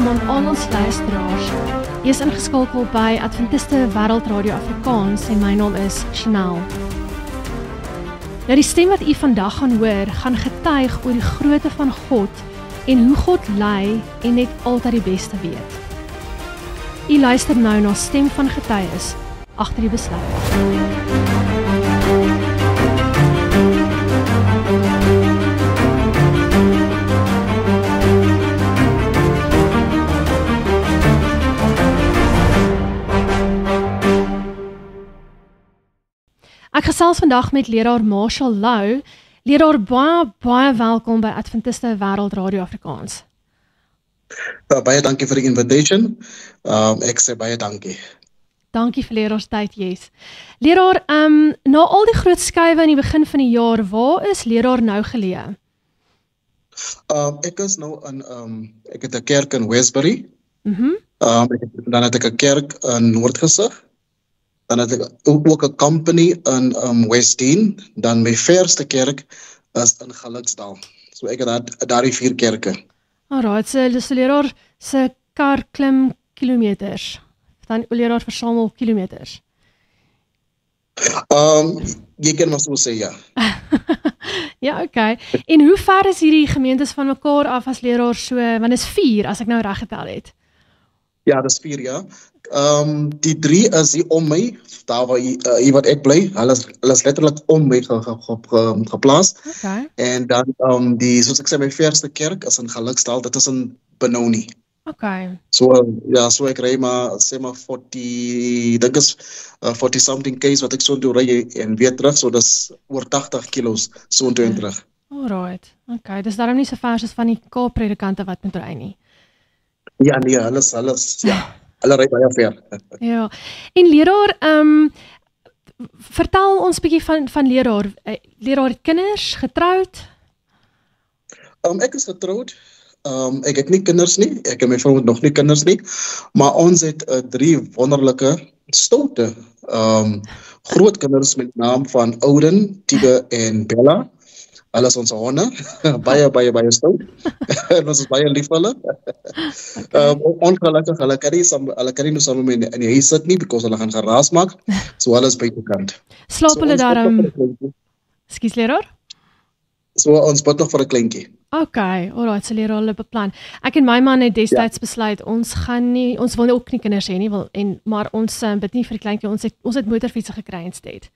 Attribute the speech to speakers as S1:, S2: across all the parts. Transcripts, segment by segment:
S1: welkom aan al ons luisteraars. Jy is ingeskakel by Adventiste Wêreldradio Afrikaans en my naam is Chanel. Nou die stem wat u vandag gaan hoor, gaan getuig oor die grootte van God en hoe God lei en net altyd die beste weet. U luister nou na Stem van Getuies agter die besluit. Ek gesels vandag met leraar Marshall Lou. Leraar, baie welkom by Adventiste Wêreldradio Afrikaans.
S2: Baie dankie vir die invitation. Ek sê baie dankie.
S1: Dankie vir leraarstyd, yes. Leraar, na al die groot skuwe in die begin van die jaar, waar is leraar nou geleë?
S2: Ek is nou in, ek het 'n kerk in Westbury. Dan het ek 'n kerk in Noordgesig. Dan het ek ook 'n company in Westdene. Dan my verste kerk is in Gelukdal. So ek het daar die 4 kerke.
S1: Alright, so leraar se kar klim kilometers. Dan leraar versamel kilometers.
S2: Jy kan maar so sê, ja.
S1: Ja, okay. En hoe ver is hierdie gemeentes van mekaar af as leraar so, want is 4 as ek nou reg getel het?
S2: Ja, dis 4, ja. Die 3 is hier om my, daar waar hier wat ek bly, hulle is letterlik om my geplaas.
S1: Okay.
S2: En dan soos ek sê, my verste kerk is in Gelukdal, dit is in Benoni.
S1: Okay.
S2: So ek ry maar, sê maar 40, dink is 40 something k's wat ek so toe ry en weer terug, so dis oor 80 kilos so toe en terug.
S1: Alright, okay, dis daarom nie so ver as van die Kaap-predikante wat moet ry nie.
S2: Ja, nee, alles, ja. Hulle ry baie ver.
S1: Ja. En leraar, vertel ons bietjie van leraar. Leraar het kinders, getroud?
S2: Ek is getroud. Ek het nie kinders nie. Ek en my vrou het nog nie kinders nie. Maar ons het 3 wonderlike, stoute groot kinders met naam van Ouden, Tige en Bella. Hulle is ons honde, baie stout. En ons is baie lief vir hulle. Ongelukkig, hulle kan nie nou saam in die huis sit nie, because hulle gaan geraas maak, so hulle is buitekant.
S1: Slaap hulle daarom? Ekskuus leraar?
S2: So ons bid nog vir 'n kleintjie.
S1: Okay, alright, so leraar hulle beplan. Ek en my man het destyds besluit, ons wil ook nie kinders hê nie, maar ons bid nie vir die kleintjie, ons het motorfietsse gekry instead.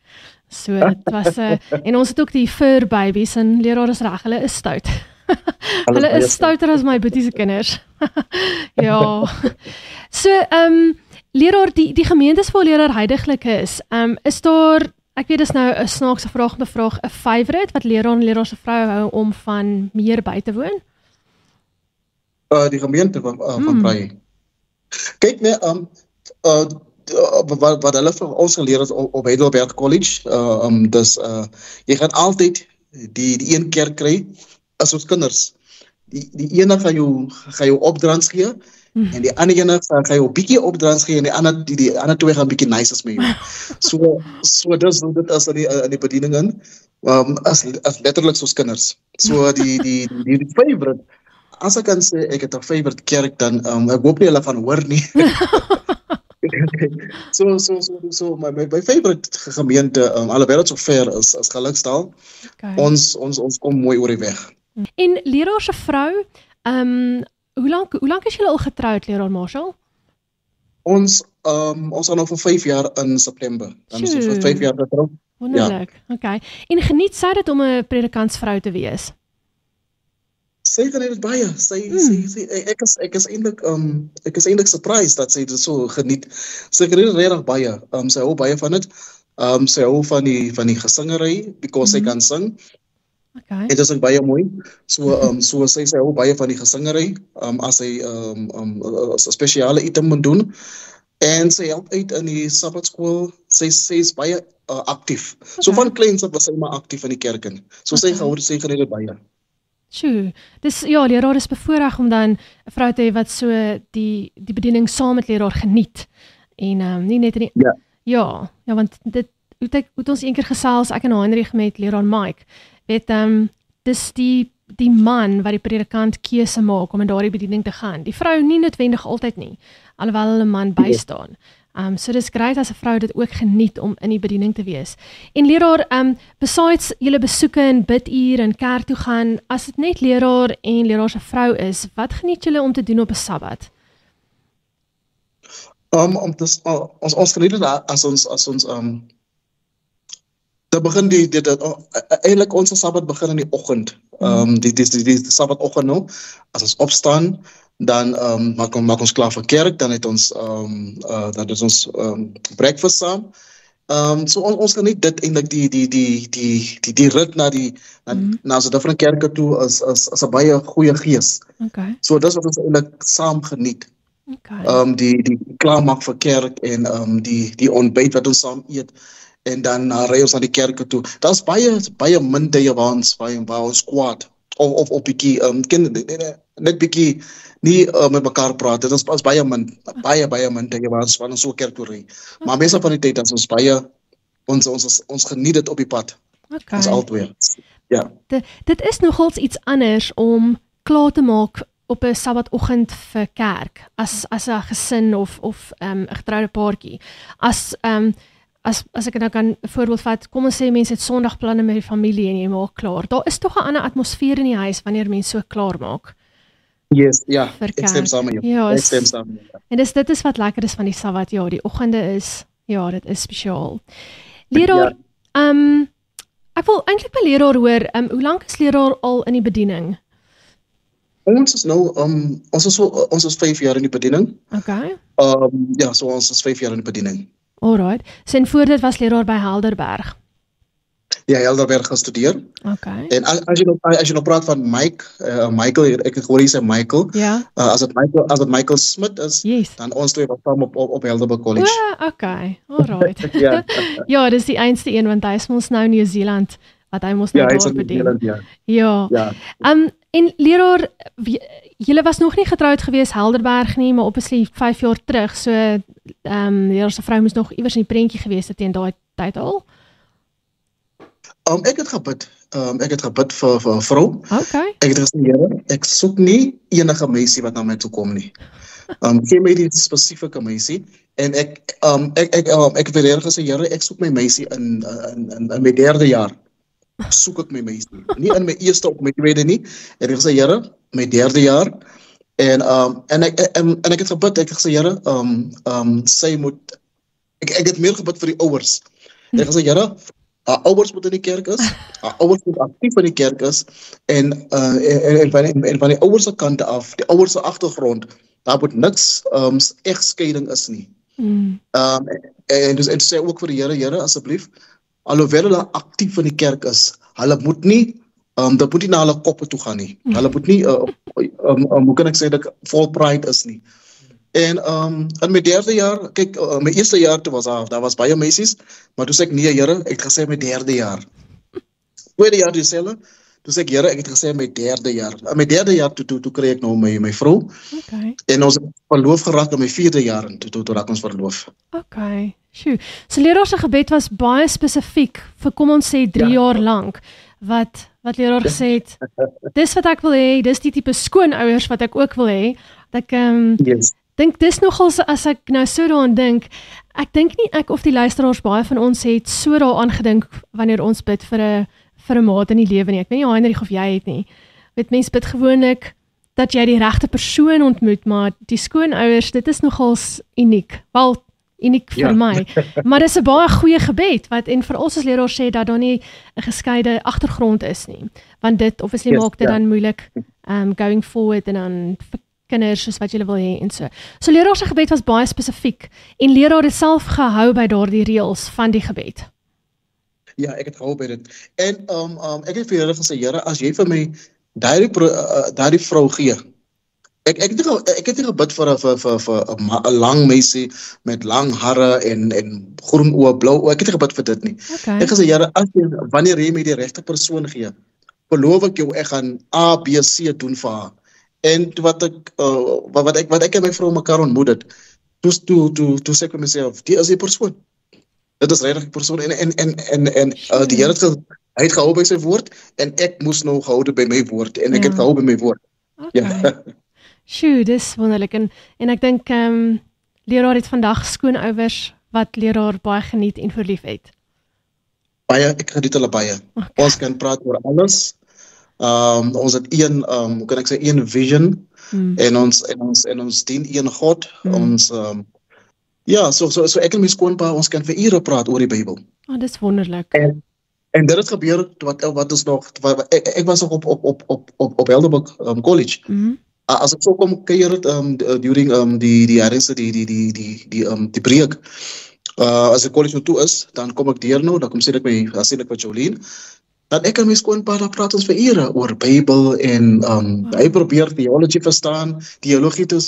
S1: So dit was en ons het ook die fur babies en leraar is reg, hulle is stout. Hulle is stouter as my boetie se kinders. Ja. So leraar, die gemeentes waar leraar huidiglik is daar, ek weet dis nou 'n snaakse vraag om te vraag, 'n favourite wat leraar en leraar se vrou hou om van meer by te woon?
S2: Die gemeente van Praai. Kyk nee, wat hulle vir ons geleer het op Heidelberg College, dus jy gaan altyd die een kerk kry as ons kinders. Die ene gaan jou opdrans gee, en die ander ene gaan jou bietjie opdrans gee, en die ander 2 gaan bietjie nice as met jou. So dis hoe dit is in die bedieningen, as letterlik soos kinders. So die favorite, as ek kan sê, ek het 'n favorite kerk, dan ek hoop nie hulle gaan hoor nie. So my favorite gemeente, alhoewel dit so ver is Gelukdal,
S1: Okay.
S2: ons kom mooi oor die weg.
S1: En leraar se vrou, hoe lank is julle al getroud, leraar Marshall?
S2: Ons gaan nou vir 5 jaar in September. Dan is ons vir 5 jaar getroud.
S1: Wonderlik, ja. Okay. En geniet sy dit om 'n predikantsvrou te wees?
S2: Sy geniet dit baie. Ek is eintlik surprised dat sy dit so geniet. Sy geniet dit regtig baie. Sy hou baie van dit. Sy hou van die gesingery, because sy kan sing.
S1: Okay.
S2: Dit is ook baie mooi. So sy hou baie van die gesingery, as sy 'n spesiale item moet doen. En sy help uit in die Sabbatskool. Sy is baie aktief. Okay. So van kleins af was sy maar aktief in die kerk in. So sy geniet dit baie.
S1: Sjoe, dis ja, leraar is bevoorreg om dan 'n vrou te hê wat so die bediening saam met leraar geniet. En nie net in die Ja, want dit hoe het ons eendag gesels, ek en Heinrich met leraar Mike. Weet dis die die man wat die predikant keuse maak om in daardie bediening te gaan. Die vrou nie noodwendig altyd nie, alhoewel hulle man bystaan. So dis great as 'n vrou dit ook geniet om in die bediening te wees. En leraar, besides julle besoeke en biduur en kerk toe gaan, as dit net leraar en leraar se vrou is, wat geniet julle om te doen op 'n Sabbat?
S2: Ons geniet dit as ons dan begin eigenlijk onze Sabbat begin in die oggend. Die Sabbatoggend nou, as ons opstaan, dan maak ons klaar vir kerk, dan het ons breakfast saam. So ons geniet dit eintlik die rit na so different kerke toe as 'n baie goeie gees.
S1: Okay.
S2: So dis wat ons eintlik saam geniet.
S1: Okay.
S2: Die klaarmaak vir kerk en die ontbyt wat ons saam eet. En dan ry ons na die kerke toe. Daar's baie min tye waar ons kwaad of bietjie net bietjie nie met mekaar praat. Dit is baie min tye waar ons so kerk toe ry. Maar meestal van die tyd as ons ons geniet dit op die pad.
S1: Okay.
S2: Ons albei. Ja.
S1: Dit is nogals iets anders om klaar te maak op 'n Sabbatoggend vir kerk as 'n gesin of 'n getroude paartjie. As ek nou kan 'n voorbeeld vat, kom ons sê mense het Sondagplanne met die familie en jy maak klaar. Daar is tog 'n ander atmosfeer in die huis wanneer mense so klaar maak.
S2: Yes, ja. Ek stem saam met jou.
S1: Ja,
S2: ek stem saam met jou.
S1: En dit is wat lekker is van die Sabbat. Ja, die oggende is dit is spesiaal. Leraar, ek wil eintlik by leraar hoor, hoe lank is leraar al in die bediening?
S2: Ons is nou ons is 5 jaar in die bediening.
S1: Okay.
S2: Ja, so ons is 5 jaar in die bediening.
S1: Alright. Sin voor dit was leraar by Helderberg.
S2: Ja, Helderberg gestudeer.
S1: Okay.
S2: En as jy nou praat van Michael, ek hoor jy sê Michael.
S1: Ja.
S2: As dit Michael Smit is,
S1: Yes.
S2: dan ons twee was saam op Helderberg College.
S1: Okay. Alright.
S2: Ja.
S1: Ja, dis die einste een want hy is ons nou in Nieu-Seeland wat hy mos nou daar bedien. Ja.
S2: Ja.
S1: En leraar, julle was nog nie getroud gewees Helderberg nie, maar obviously 5 jaar terug, so leraar se vrou moes nog iewers in die prentjie gewees het teen daai tyd al.
S2: Ek het gebid vir 'n vrou.
S1: Okay.
S2: Ek het gesê, Here, ek soek nie enige meisie wat na my toe kom nie. Gee my die spesifieke meisie en ek het weer gesê, Here, ek soek my meisie in my 3de jaar. Soek ek my meisie. Nie in my eerste of my tweede nie. En ek het gesê, Here, my 3de jaar. En ek het gebid, ek het gesê, Here, sy moet ek het meer gebid vir die ouers. Ek het gesê, Here, haar ouers moet in die kerk is, haar ouers moet aktief in die kerk is, en van die ouers se kante af, die ouers se agtergrond, daar moet niks egskeiding is nie. En dus sê ook vir die Here, asseblief, alhoewel hulle aktief in die kerk is, hulle moet nie, dat moet nie na hulle koppe toe gaan nie. Hulle moet nie, hoe kan ek sê, dat vol pride is nie. En in my 3de jaar, kyk, my eerste jaar toe daar was baie meisies, maar toe sê ek, nee Here, ek het gesê my 3de jaar. Tweede jaar dieselfde, toe sê ek, Here, ek het gesê my 3de jaar. In my 3de jaar toe kry ek nou my vrou.
S1: Okay.
S2: En ons het verloof geraak in my 4de jaar en toe raak ons verloof.
S1: Okay. Sjoe. So leraar se gebed was baie spesifiek vir kom ons sê 3 jaar lank. Wat leraar gesê het, dis wat ek wil hê, dis die tipe skoonouers wat ek ook wil hê. Dat ek
S2: Yes.
S1: dink dis nogal as ek nou so daaraan dink, ek dink nie ek of die luisteraars baie van ons het so daaraan gedink wanneer ons bid vir 'n maat in die lewe nie. Ek weet nie Heinrich of jy het nie. Weet mense bid gewoonlik dat jy die regte persoon ontmoet, maar die skoonouers, dit is nogals uniek. Wel uniek vir my. Maar dis 'n baie goeie gebed wat en vir ons as leraar sê dat daar nie 'n geskeide agtergrond is nie. Want dit obviously maak dit dan moeilik going forward en dan kinders soos wat jy wil hê en so. So leraar se gebed was baie spesifiek en leraar het self gehou by daardie reëls van die gebed.
S2: Ja, ek het gehou by dit. En ek het vir Here gesê, Here, as jy vir my daardie vrou gee. Ek het nie gebid vir 'n lang meisie met lang hare en groen oë, blou oë. Ek het nie gebid vir dit nie.
S1: Okay.
S2: Ek gesê, Here, wanneer jy my die regte persoon gee, beloof ek jou ek gaan A, B, C doen vir haar. En wat ek en my vrou mekaar ontmoet het, toe sê ek vir myself, die is die persoon. Dit is regtig die persoon en die Here Hy het gehou by sy woord en ek moes nou gehou by my woord en ek het gehou by my woord.
S1: Okay. Ja. Sjoe, dis wonderlik en ek dink leraar het vandag skoonouers wat leraar baie geniet en verlief het.
S2: Baie, ek geniet hulle baie. Okay. Ons kan praat oor alles. Ons het hoe kan ek sê, een vision en ons dien een God. Ons so ek en my skoonpa, ons kan vir ure praat oor die Bybel.
S1: Dis wonderlik.
S2: En dit het gebeur wat ons nog ek was nog op Helderberg College. As ek so kom kuier during die herdense die breek. As ek college toe is, dan kom ek deur nou, dan kom sien ek met Jolien. Dan ek en my skoonpa, dan praat ons vir ure oor Bybel en hy probeer theology verstaan, theologie te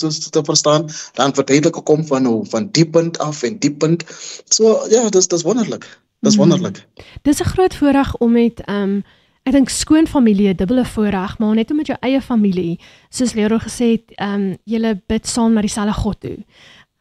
S2: verstaan, dan verduidelik ek kom van dieppunt af en dieppunt. So ja, dis wonderlik. Dis wonderlik.
S1: Dis 'n groot voorreg om met ek dink skoonfamilie 'n dubbele voorreg, maar net om met jou eie familie, soos Lero gesê het, julle bid saam na dieselfde God toe.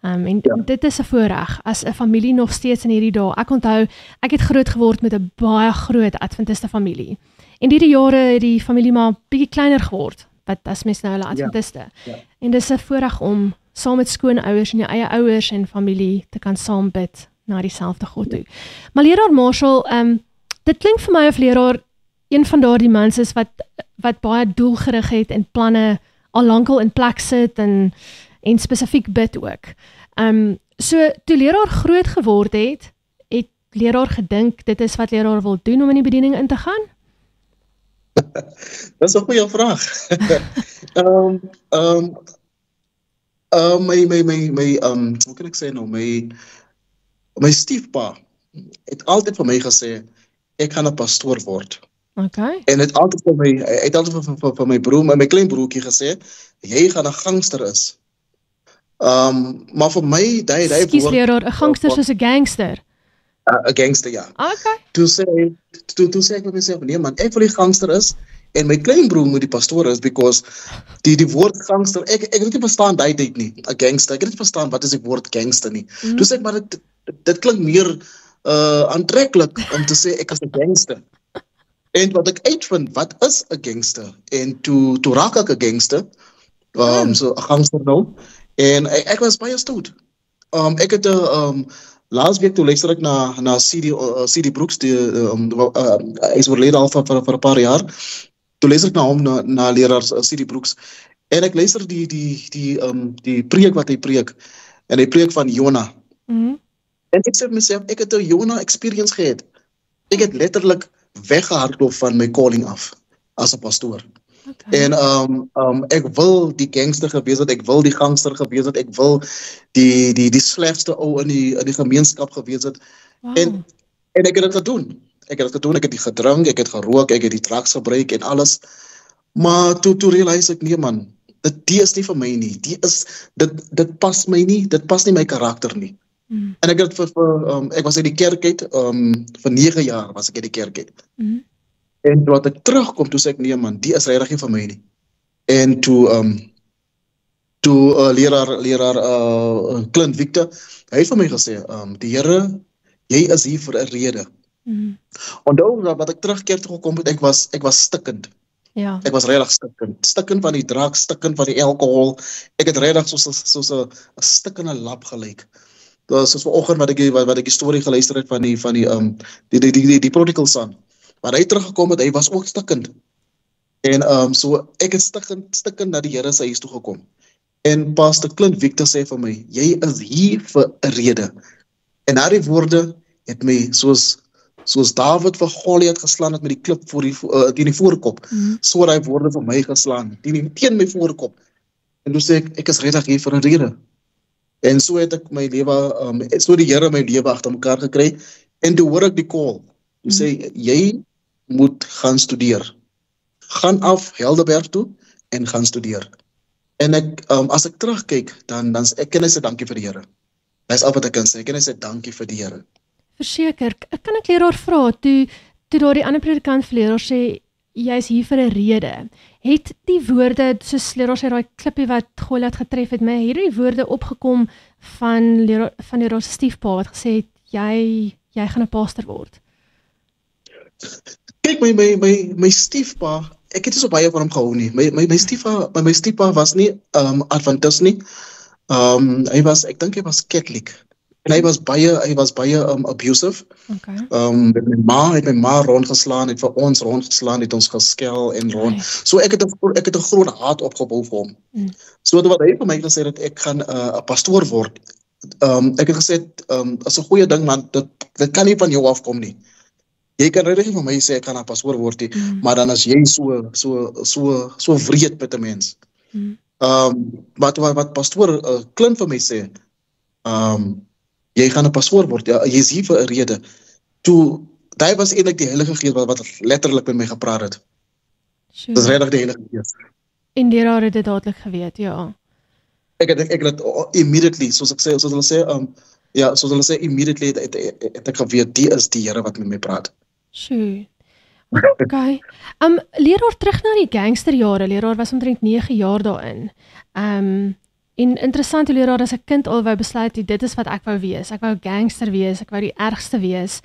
S1: En dit is 'n voorreg as 'n familie nog steeds in hierdie dae. Ek onthou, ek het groot geword met 'n baie groot Adventiste familie. En hierdie jare het die familie maar bietjie kleiner geword, wat as mens nou hulle Adventiste. Ja. En dis 'n voorreg om saam met skoonouers en jou eie ouers en familie te kan saam bid na dieselfde God toe. Maar leraar Marshall, dit klink vir my of leraar een van daardie mans is wat baie doelgerig het en planne al lankal in plek sit en spesifiek bid ook. So toe leraar groot geword het leraar gedink dit is wat leraar wil doen om in die bediening in te gaan?
S2: Dis 'n goeie vraag. Hoe kan ek sê nou, my stiefpa het altyd vir my gesê ek gaan 'n pastoor word.
S1: Okay.
S2: En het altyd vir my broer, my klein broertjie gesê, jy gaan 'n gangster is. Maar vir my,
S1: Skus leraar, 'n gangster soos 'n gangster.
S2: 'n gangster, ja.
S1: Okay.
S2: Toe sê ek vir myself, nee man, ek wil die gangster is en my klein broer moet die pastoor is because die woord gangster, ek het nie verstaan daai tyd nie, 'n gangster. Ek het nie verstaan wat is die woord gangster nie. Toe sê ek maar dit klink meer aantreklik om te sê ek is 'n gangster. En wat ek uitvind, wat is 'n gangster? En toe raak ek 'n gangster. So 'n gangster nou. En ek was baie stout. Ek het laasweek toe luister ek na CD Brooks, hy is oorlede al vir 'n paar jaar. Toe luister ek na hom na leraar CD Brooks. En ek luister die preek wat hy preek. En hy preek van Jona. En ek sê vir myself, ek het 'n Jona experience gehad. Ek het letterlik weggehardloop van my calling af as 'n pastoor. Okay. En ek wil die gangster gewees het, ek wil die gangster gewees het, ek wil die slegste ou in die gemeenskap gewees het. Wow. En ek het dit gedoen. Ek het die gedrink, ek het gerook, ek het die drugs gebruik en alles. Maar toe realiseer ek, nee man, dit is nie vir my nie. Dit pas my nie, dit pas nie my karakter nie. En ek het ek was uit die kerk uit, vir 9 jaar was ek uit die kerk uit. En toe ek terugkom, toe sê ek, nee man, die is regtig nie vir my nie. En toe leraar Clint Victor, hy het vir my gesê, die Here, jy is hier vir 'n rede. Onthou wat ek terugkeer toe gekom het, ek was stikkend.
S1: Ja. Ek
S2: was regtig stikkend. Stikkend van die drugs, stikkend van die alkohol. Ek het regtig soos 'n stikkende lap gelyk. Soos vanoggend wat ek die storie geluister het van die prodigal son. Maar hy teruggekom het, hy was ook stikkend. En so ek het stikkend na die Here se huis toe gekom. En Pastor Clint Victor sê vir my, jy is hier vir 'n rede. En daardie woorde het my soos Dawid vir Goliat geslaan het met die klip teen die voorkop. So daai woorde vir my geslaan teen my voorkop. En toe sê ek is regtig hier vir 'n rede. En so het ek my lewe so die Here my lewe agter mekaar gekry en toe hoor ek die call. Toe sê jy moet gaan studeer. Gaan af Helderberg toe en gaan studeer. En ek as ek terugkyk dan kan ek sê dankie vir die Here. Dis al wat ek kan sê. Ek kan sê dankie vir die Here.
S1: Verseker, kan ek leraar vra toe daardie ander predikant vir leraar sê jy is hier vir 'n rede. Het die woorde soos leraar sê daai klippie wat Goliat getref het, my hierdie woorde opgekom van leraar se stiefpa wat gesê het jy gaan 'n pastor word.
S2: Kyk, my stiefpa, ek het nie so baie van hom gehou nie. My stiefpa was nie Adventist nie. Ek dink hy was Catholic. En hy was baie abusive.
S1: Okay.
S2: Het my ma rondgeslaan, het vir ons rondgeslaan, het ons geskel en rond. So ek het 'n groot haat opgebou vir hom. So wat hy vir my gesê het, ek gaan 'n pastoor word. Ek het gesê, is 'n goeie ding, man, dit kan nie van jou afkom nie. Jy kan regtig vir my sê ek gaan 'n pastoor word, maar dan as jy so wreed met 'n mens. Wat pastoor Clint vir my sê, jy gaan 'n pastoor word, ja, jy is hier vir 'n rede. Toe, daai was eintlik die Heilige Gees wat letterlik met my gepraat het.
S1: Sure.
S2: Dis regtig die Heilige Gees.
S1: En deur het dit dadelik geweet, ja.
S2: Ek het immediately, soos hulle sê, immediately het ek geweet, die is die Here wat met my praat.
S1: Sjoe. Okay. Leraar, terug na die gangsterjare. Leraar was omtrent 9 jaar daarin. En interessant hoe leraar as 'n kind al wou besluit, dit is wat ek wou wees. Ek wou gangster wees, ek wou die ergste wees.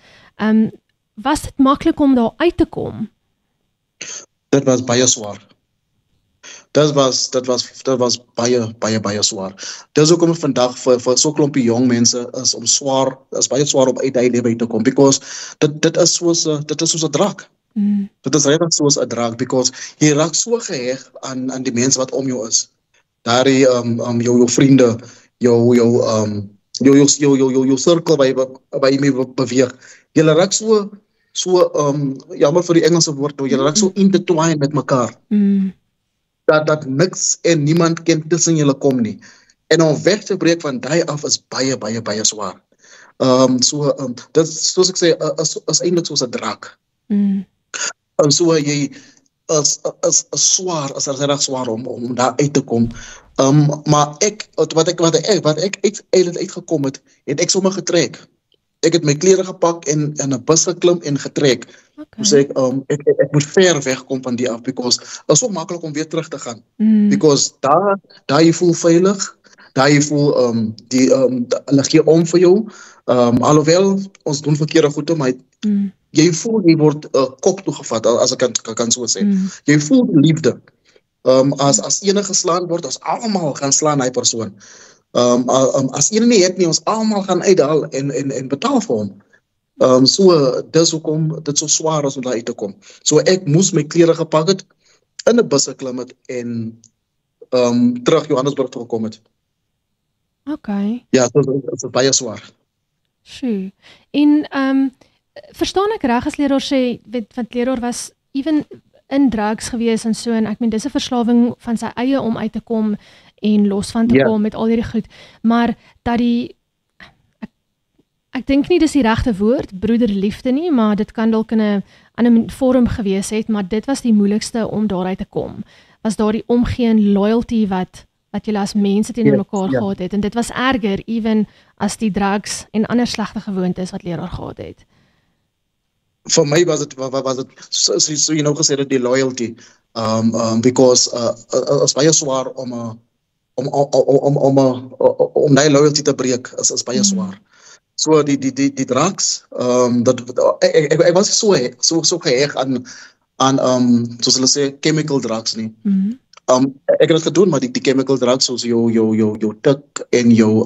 S1: Was dit maklik om daar uit te kom?
S2: Dit was baie swaar. Dit was baie swaar. Dis hoekom vandag vir so 'n klompie jong mense is baie swaar om uit die lewe uit te kom, because dit is soos 'n drug. Dit is regtig soos 'n drug, because jy raak so geheg aan die mense wat om jou is. Daardie jou vriende, jou sirkel waar jy mee beweeg. Jy raak so jammer vir die Engelse woord, jy raak so intertwined met mekaar. Dat niks en niemand kan tussen julle kom nie. En om weg te breek van daai af is baie swaar. Dit soos ek sê, is eintlik soos 'n drug. En so jy is regtig swaar om daar uit te kom. Maar wat ek uitgekom het ek sommer getrek. Ek het my klere gepak en in 'n bus geklim en getrek.
S1: Okay.
S2: So ek moet ver wegkom van die af, because het is so maklik om weer terug te gaan. Because daar jy voel veilig, daar jy voel hulle gee om vir jou. Alhoewel ons doen verkeerde goede, maar jy voel jy word kop toegevat, as ek kan so sê. Jy voel die liefde. As ene geslaan word, ons almal gaan slaan hy persoon. As ene nie het nie, ons almal gaan uithaal en betaal vir hom. So dis hoekom dit so swaar is om daar uit te kom. So ek moes my klere gepak het, in 'n bus geklim het en terug Johannesburg toe gekom het.
S1: Okay.
S2: Ja, dit is baie swaar.
S1: Sjoe. En verstaan ek reg as leraar sê, want leraar was even in drugs gewees en so, en ek meen dis 'n verslawing van sy eie om uit te kom en los van te kom met al hierdie goed, maar dat ek dink nie dis die regte woord, broederliefde nie, maar dit kan dalk in 'n ander vorm gewees het, maar dit was die moeilikste om daaruit te kom. Was daar die omgee en loyalty wat julle as mense teenoor mekaar gehad het, en dit was erger even as die drugs en ander slegte gewoontes wat leraar gehad het.
S2: Vir my was dit so jy nou gesê dat die loyalty, because is baie swaar om die loyalty te breek, is baie swaar. So die drugs, ek was so geheg aan soos hulle sê, chemical drugs nie. Ek het dit gedoen, maar die chemical drugs soos jou tik en jou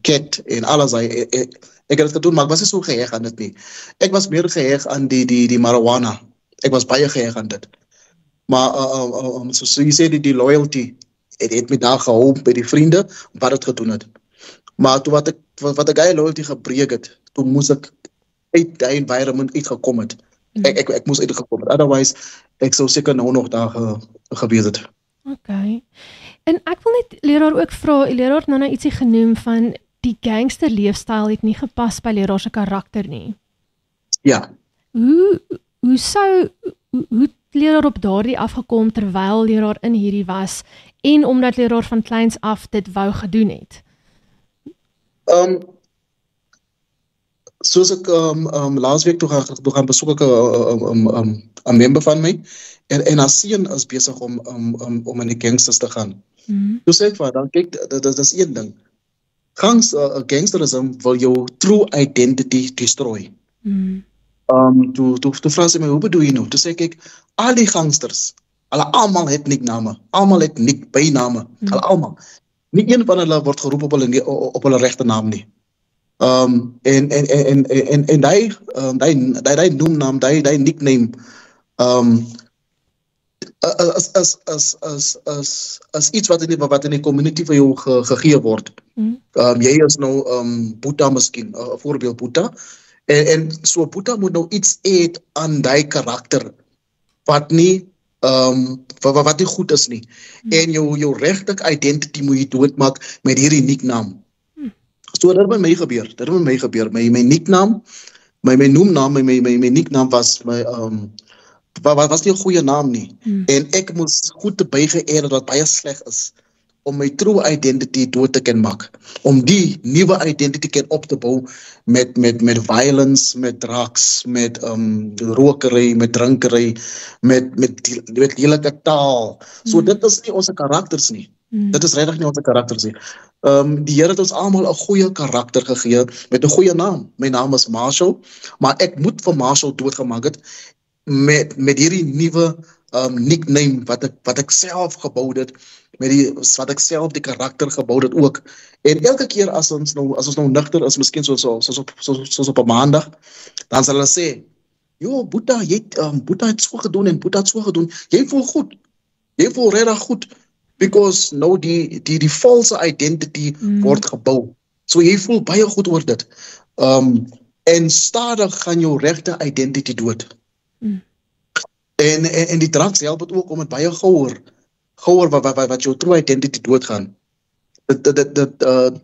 S2: ket en alles, ek het dit gedoen, maar ek was nie so geheg aan dit nie. Ek was meer geheg aan die marijuana. Ek was baie geheg aan dit. Maar so jy sê die loyalty, het my daar gehou by die vriende wat het gedoen het. Maar toe wat ek loyalty gebreek het, toe moes ek uit die environment uitgekom het. Ek moes uitgekom het. Otherwise, ek sou seker nou nog daar gewees het.
S1: Okay. En ek wil net leraar ook vra, leraar het nou ietsie genoem van die gangster leefstyl het nie gepas by leraar se karakter nie.
S2: Ja.
S1: Hoe het leraar op daardie afgekom terwyl leraar in hierdie was en omdat leraar van kleins af dit wou gedoen het?
S2: Soos ek laasweek toe gaan besoek ek 'n member van my en haar seun is besig om in die gangsters te gaan. Toe sê ek vir haar, dan kyk, dit is een ding. Gangsterism wil jou true identity destroy. Toe vra sy my, hoe bedoel jy nou? Toe sê ek, al die gangsters, hulle almal het nikname, almal het byname, hulle almal. Nie een van hulle word geroep op hulle regte naam nie. En daai noemnaam, daai nickname, is iets wat in die community vir jou gegee word. Jy is nou Boeta miskien, 'n voorbeeld Boeta. En so Boeta moet nou iets eet aan daai karakter wat nie wat nie goed is nie. En jou regte identity moet jy doodmaak met hierdie nicknaam. So dit het met my gebeur. My nicknaam, my noemnaam, my nicknaam was was nie 'n goeie naam nie. En ek moes goed te bygeëer wat baie sleg is om my true identity dood te kan maak. Om die nuwe identity kan op te bou met violence, met drugs, met rokery, met drinkery, met lelike taal. So dit is nie ons karakters nie. Dit is regtig nie ons karakters nie. Die Here het ons almal 'n goeie karakter gegee met 'n goeie naam. My naam is Marshall, maar ek moet vir Marshall doodgemaak het met hierdie nuwe nickname wat ek self gebou het, wat ek self die karakter gebou het ook. En elke keer as ons nou nugter is, miskien soos op 'n maandag, dan sal hulle sê, "Jo, Boeta, Boeta het so gedoen en Boeta het so gedoen. Jy voel goed. Jy voel regtig goed." Because nou die false identity word gebou. So jy voel baie goed oor dit. En stadig gaan jou regte identity dood. En die drugs help het ook om het baie gouer wat jou true identity doodgaan.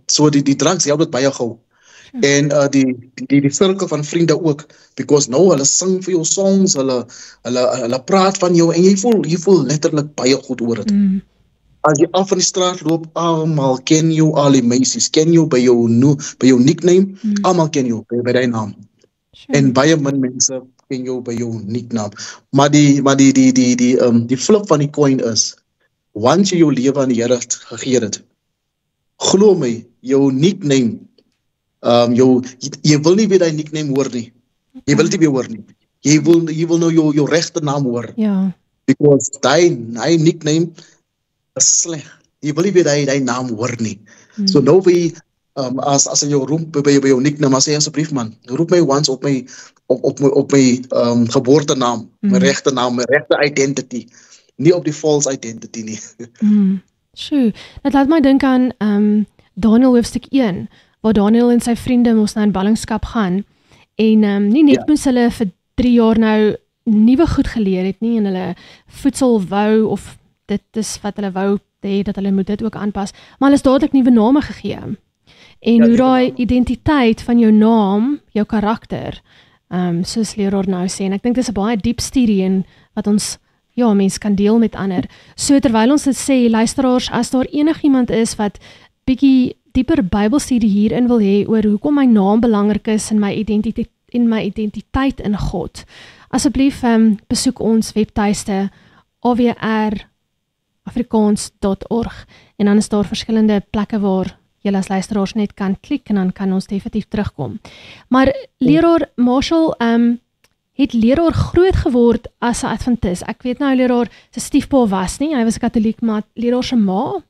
S2: So die drugs help het baie gauw. En die cirkel van vriende ook, because nou hulle sing vir jou songs, hulle praat van jou en jy voel letterlik baie goed oor het. As jy af in die straat loop, almal ken jou, al die meisies ken jou by jou nickname, almal ken jou by die naam. En baie min mense ken jou by jou nicknaam. Maar die flip van die coin is, once jy jou lewe aan die Here gegee het, glo my, jou nickname, jy wil nie weer die nickname hoor nie. Jy wil dit nie weer hoor nie. Jy wil nou jou regte naam hoor.
S1: Ja.
S2: Because die nickname is sleg. Jy wil nie weer die naam hoor nie. So nou wil jy, as jy jou roep by jou nickname, sê asseblief man, roep my once op my geboortenaam, my regte naam, my regte identity, nie op die false identity nie.
S1: Sjoe, dit laat my dink aan Daniël hoofstuk 1, waar Daniël en sy vriende moes nou in ballingskap gaan, en nie net moes hulle vir 3 jaar nou nuwe goed geleer het nie, en hulle voedsel wou, of dit is wat hulle wou hê, dat hulle moet dit ook aanpas, maar hulle is dadelik nuwe name gegee. En hoe daai identiteit van jou naam, jou karakter, soos Leroy nou sê, en ek dink dis 'n baie diep studie en wat ons mens kan deel met ander. So terwyl ons dit sê, luisteraars, as daar enigiemand is wat bietjie dieper Bybelstudie hierin wil hê oor hoekom my naam belangrik is in my identiteit in God, asseblief besoek ons webtuiste awrafrikaans.org en dan is daar verskillende plekke waar julle as luisteraars net kan klik en dan kan ons definitief terugkom. Maar Leroy Marshall, het Leroy groot geword as 'n Adventis. Ek weet nou Leroy se stiefpa was nie, hy was 'n Katoliek, maar Leroy se ma?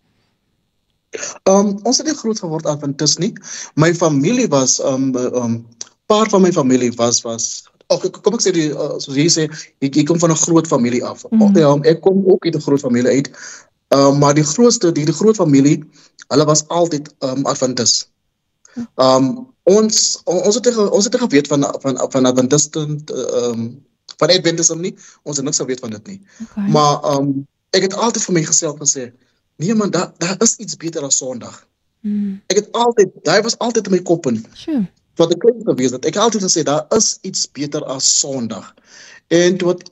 S2: Ons het nie groot geword Adventis nie. My familie was, paar van my familie was kom ek sê, soos jy sê, ek kom van 'n groot familie af. Ek kom ook uit 'n groot familie uit, maar die groot familie, hulle was altyd Adventis. Ons het geweet van Adventisten, van Adventism nie, ons het niks geweet van dit nie.
S1: Okay.
S2: Maar ek het altyd vir myself gesê, nee man, daar is iets beter as Sondag. Daai was altyd in my kop in.
S1: Sure.
S2: Wat ek klein gewees het, ek het altyd gesê, daar is iets beter as Sondag. En wat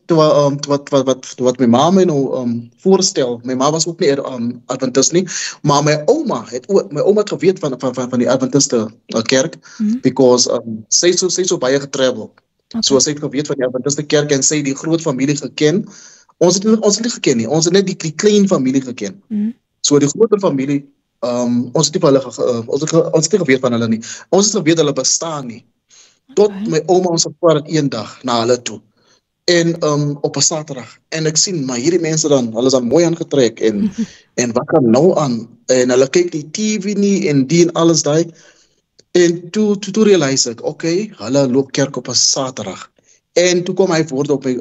S2: my ma my nou voorstel, my ma was ook nie Adventist nie, maar my oma het geweet van die Adventiste kerk, because sy het so baie getravel. Okay. So sy het geweet van die Adventiste kerk en sy het die groot familie geken. Ons het nie geken nie, ons het net die klein familie geken. So die groter familie, ons het nie geweet van hulle nie. Ons het geweet hulle bestaan nie. Tot my ouma ons gevaar het eendag na hulle toe. En op 'n Saterdag. En ek sien, maar hierdie mense dan, hulle is dan mooi aangetrek en wat gaan nou aan? En hulle kyk die TV nie en die en alles daai. En toe realiseer ek, okay, hulle loop kerk op 'n Saterdag. En toe kom hy woord op my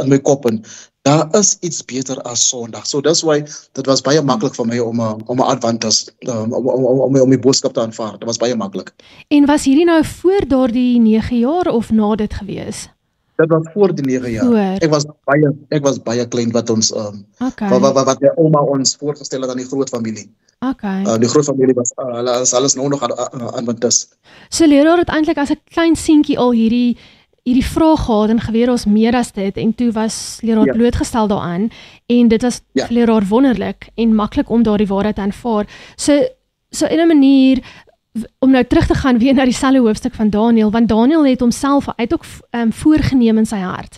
S2: in my kop en daar is iets beter as Sondag. So that's why dit was baie maklik vir my om 'n Adventist om my boodskap te aanvaar. Dit was baie maklik.
S1: En was hierdie nou voor daardie 9 jaar of na dit gewees?
S2: Dit was voor die 9 jaar.
S1: Voor.
S2: Ek was baie klein wat ons
S1: Okay.
S2: wat my ouma ons voorgestel het aan die groot familie.
S1: Okay.
S2: Die groot familie was alles nou nog Adventist.
S1: So leraar het eintlik as 'n klein seentjie al hierdie vraag gehad en geweet ons meer as dit en toe was leraar blootgestel daaraan en dit was vir leraar wonderlik en maklik om daardie waarheid te aanvaar. So in 'n manier om nou terug te gaan weer na dieselfde hoofstuk van Daniël, want Daniël het homself uit ook voorgenem in sy hart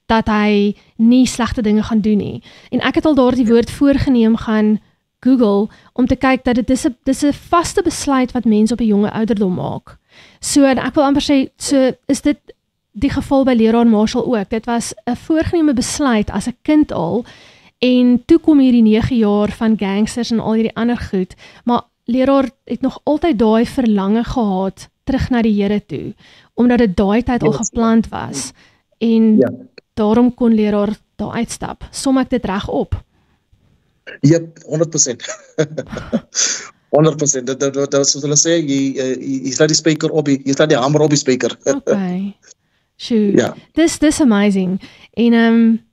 S1: dat hy nie slegte dinge gaan doen nie. En ek het al daardie woord voorgenem gaan Google om te kyk dat dit is 'n vaste besluit wat mense op 'n jonge ouderdom maak. So en ek wil amper sê, so is dit die geval by leraar Marshall ook. Dit was 'n voorgenome besluit as 'n kind al en toe kom hierdie 9 jaar van gangsters en al hierdie ander goed, maar leraar het nog altyd daai verlange gehad terug na die Here toe, omdat dit daai tyd al geplant was. En daarom kon leraar daar uitstap. Som ek dit reg op?
S2: Ja, 100%. 100%. Dat is wat hulle sê, jy slaat die spyker op, jy slaat die hamer op die spyker.
S1: Okay. Sjoe. Dis amazing. En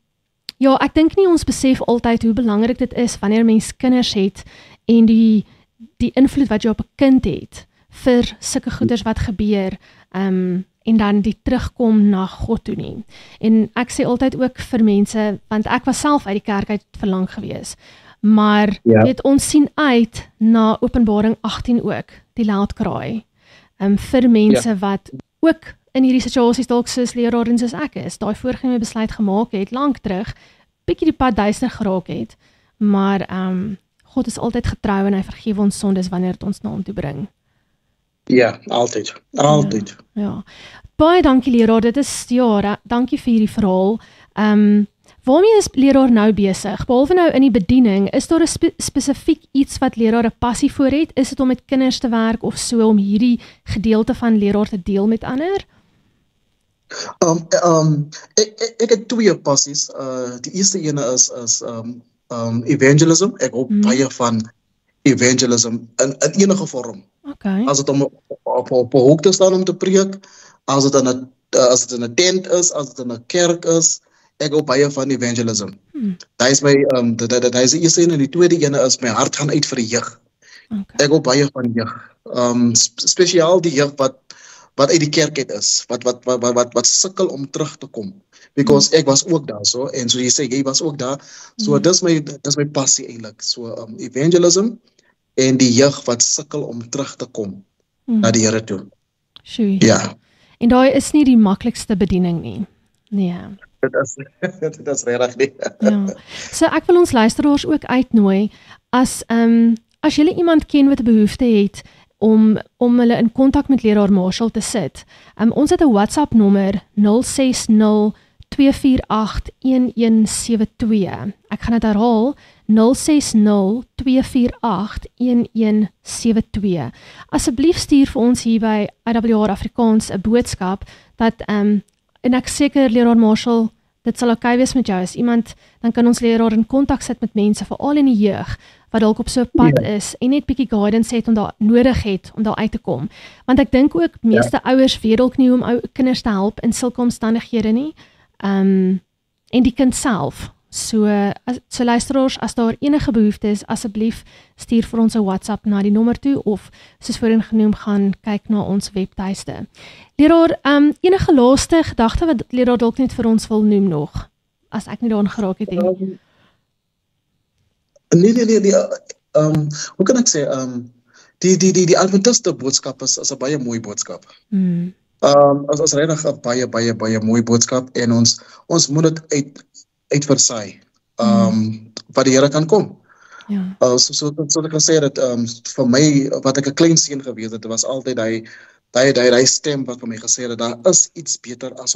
S1: ja, ek dink nie ons besef altyd hoe belangrik dit is wanneer mens kinders het en die invloed wat jy op 'n kind het vir sulke goeders wat gebeur en dan die terugkom na God toe nie. En ek sê altyd ook vir mense, want ek was self uit die kerk uit verlang gewees, maar weet ons sien uit na Openbaring 18 ook, die laatkraai, vir mense wat ook in hierdie situasies dalk soos leraar en soos ek is, daai voorgenome besluit gemaak het, lank terug, bietjie die pad duister geraak het, maar God is altyd getrou en hy vergewe ons sondes wanneer dit ons na hom toe bring.
S2: Ja, altyd. Altyd.
S1: Ja. Baie dankie leraar, dit is, dankie vir hierdie verhaal. Waarmee is leraar nou besig? Behalwe nou in die bediening, is daar 'n spesifiek iets wat leraar 'n passie voor het? Is dit om met kinders te werk of so om hierdie gedeelte van leraar te deel met ander?
S2: Ek het 2 passies. Die eerste ene is evangelism. Ek hou baie van evangelism in enige vorm.
S1: Okay.
S2: As dit om op 'n hoek te staan om te preek, as dit in 'n tent is, as dit in 'n kerk is, ek hou baie van evangelism. Dit is my dat is die eerste ene en die tweede ene is my hart gaan uit vir die jeug. Okay. Ek hou baie van jeug. Spesiaal die jeug wat uit die kerk uit is, wat sukkel om terug te kom. Because ek was ook daar so en so jy sê jy was ook daar. So dis my passie eintlik. So evangelism en die jeug wat sukkel om terug te kom na die Here toe.
S1: Sjoe.
S2: Ja.
S1: En daai is nie die maklikste bediening nie. Nee.
S2: Dit is regtig nie.
S1: Ja. So ek wil ons luisteraars ook uitnooi as julle iemand ken wat 'n behoefte het om hulle in kontak met leraar Marshall te sit. Ons het 'n WhatsApp nommer 060-248-1172. Ek gaan dit herhaal, 060-248-1172. Asseblief stuur vir ons hier by IWR Afrikaans 'n boodskap dat en ek seker leraar Marshall, dit sal okay wees met jou as iemand, dan kan ons leraar in kontak sit met mense, veral in die jeug wat dalk op so 'n pad is en net bietjie guidance het om daar nodig het om daar uit te kom. Want ek dink ook meeste ouers weet dalk nie hoe om kinders te help in sulke omstandighede nie. En die kind self. So luisteraars, as daar enige behoefte is, asseblief stuur vir ons 'n WhatsApp na die nommer toe of soos voorheen genoem gaan kyk na ons webtuiste. Leraar, enige laaste gedagte wat leraar dalk net vir ons wil noem nog, as ek nie daaraan geraak het nie.
S2: Nee. Hoe kan ek sê, die Adventiste boodskap is 'n baie mooi boodskap. As regtig 'n baie mooi boodskap en ons moet dit uitversaai wat die Here kan kom. So ek kan sê dat vir my wat ek 'n klein seun gewees het, was altyd daai stem wat vir my gesê het, daar is iets beter as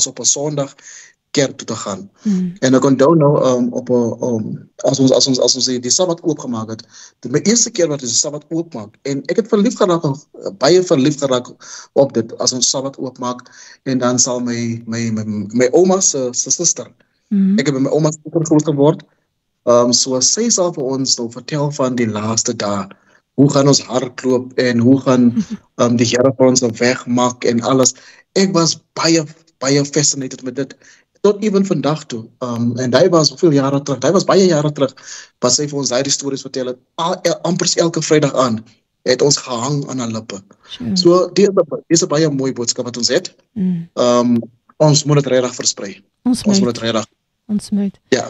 S2: op 'n Sondag kerk toe te gaan. En ek onthou nou as ons die Sabbat oopgemaak het, my eerste keer wat ons die Sabbat oopmaak, en ek het baie verlief geraak op dit, as ons Sabbat oopmaak, en dan sal my ouma se suster, ek het by my ouma super groot geword, so sy sal vir ons nou vertel van die laaste dae, hoe gaan ons hardloop, en hoe gaan die Here vir ons wegmaak, en alles. Ek was baie fascinated met dit, tot even vandag toe, en hy was baie jare terug, wat sy vir ons die stories vertel het, amper elke Vrydag aan, het ons gehang aan haar lippe. So, dit is 'n baie mooi boodskap wat ons het. Ons moet dit regtig versprei. Ons moet dit regtig.
S1: Ons moet.
S2: Ja.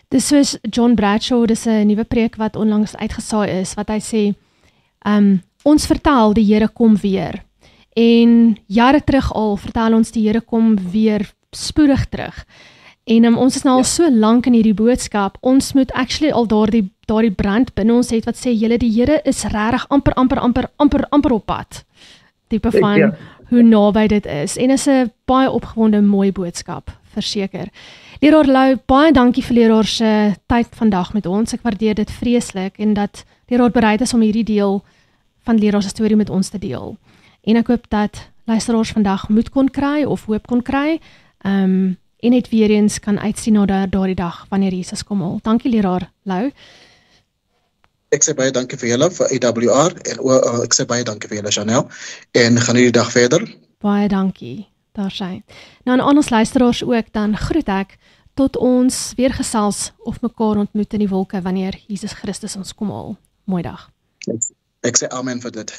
S1: Dis soos John Bradshaw, dis 'n nuwe preek wat onlangs uitgesaai is, wat hy sê, ons vertel die Here kom weer. En jare terug al vertel ons die Here kom weer spoedig terug. En ons is nou al so lank in hierdie boodskap, ons moet actually al daardie brand binne ons het wat sê, julle, die Here is regtig amper op pad. Tipe van hoe naby dit is. En is 'n baie opgewonde mooi boodskap, verseker. Leraar Lou, baie dankie vir leraar se tyd vandag met ons. Ek waardeer dit vreeslik en dat leraar bereid is om hierdie deel van leraar se storie met ons te deel. En ek hoop dat luisteraars vandag moed kon kry of hoop kon kry, en net weer eens kan uitsien na daardie dag wanneer Jesus kom al. Dankie leraar Lou.
S2: Ek sê baie dankie vir julle, vir AWR, en ek sê baie dankie vir julle, Chanel, en gaan hierdie dag verder.
S1: Baie dankie, daar sy. Nou aan ons luisteraars ook, dan groet ek, tot ons weer gesels of mekaar ontmoet in die wolke wanneer Jesus Christus ons kom al. Mooi dag.
S2: Ek sê amen vir dit.